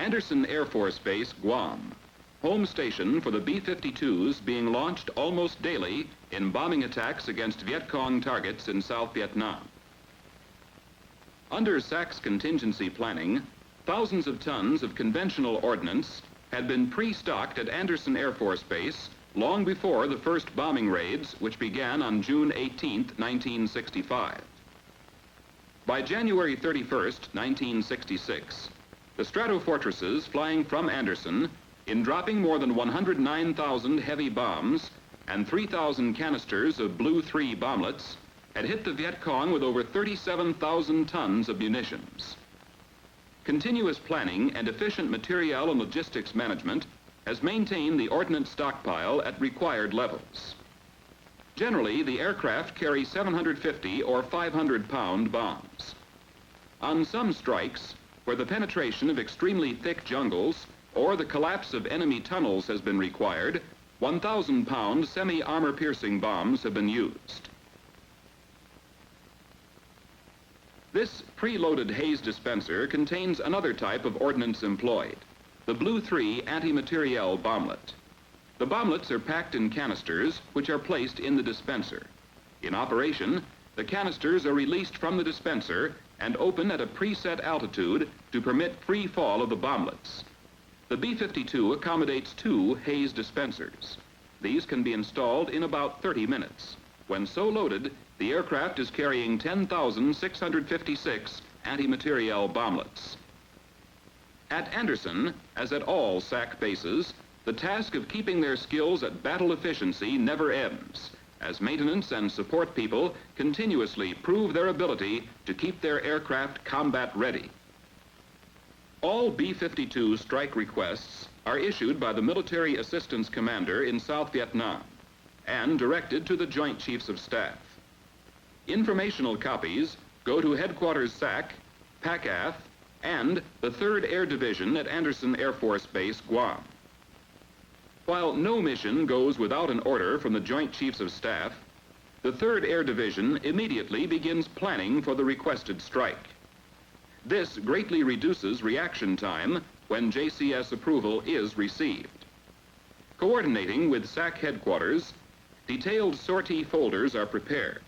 Andersen Air Force Base, Guam, home station for the B-52s being launched almost daily in bombing attacks against Viet Cong targets in South Vietnam. Under SAC's contingency planning, thousands of tons of conventional ordnance had been pre-stocked at Andersen Air Force Base long before the first bombing raids, which began on June 18, 1965. By January 31, 1966, the Stratofortresses flying from Andersen, in dropping more than 109,000 heavy bombs and 3,000 canisters of Blue 3 bomblets, had hit the Viet Cong with over 37,000 tons of munitions. Continuous planning and efficient materiel and logistics management has maintained the ordnance stockpile at required levels. Generally, the aircraft carry 750 or 500-pound bombs. On some strikes, where the penetration of extremely thick jungles or the collapse of enemy tunnels has been required, 1,000-pound semi-armor-piercing bombs have been used. This preloaded haze dispenser contains another type of ordnance employed, the Blue 3 anti-materiel bomblet. The bomblets are packed in canisters, which are placed in the dispenser. In operation, the canisters are released from the dispenser and open at a preset altitude to permit free fall of the bomblets. The B-52 accommodates 2 haze dispensers. These can be installed in about 30 minutes. When so loaded, the aircraft is carrying 10,656 anti-materiel bomblets. At Andersen, as at all SAC bases, the task of keeping their skills at battle efficiency never ends, as maintenance and support people continuously prove their ability to keep their aircraft combat ready. All B-52 strike requests are issued by the Military Assistance Commander in South Vietnam and directed to the Joint Chiefs of Staff. Informational copies go to Headquarters SAC, PACAF, and the 3rd Air Division at Andersen Air Force Base, Guam. While no mission goes without an order from the Joint Chiefs of Staff, the 3rd Air Division immediately begins planning for the requested strike. This greatly reduces reaction time when JCS approval is received. Coordinating with SAC headquarters, detailed sortie folders are prepared,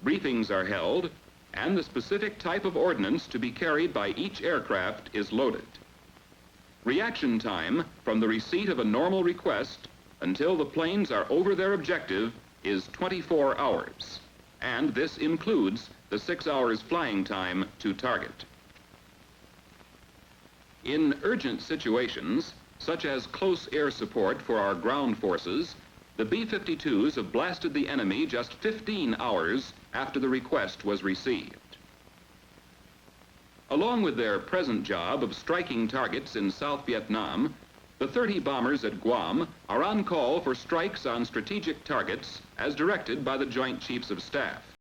briefings are held, and the specific type of ordnance to be carried by each aircraft is loaded. Reaction time from the receipt of a normal request until the planes are over their objective is 24 hours, and this includes the 6 hours flying time to target. In urgent situations, such as close air support for our ground forces, the B-52s have blasted the enemy just 15 hours after the request was received. Along with their present job of striking targets in South Vietnam, the 30 bombers at Guam are on call for strikes on strategic targets as directed by the Joint Chiefs of Staff.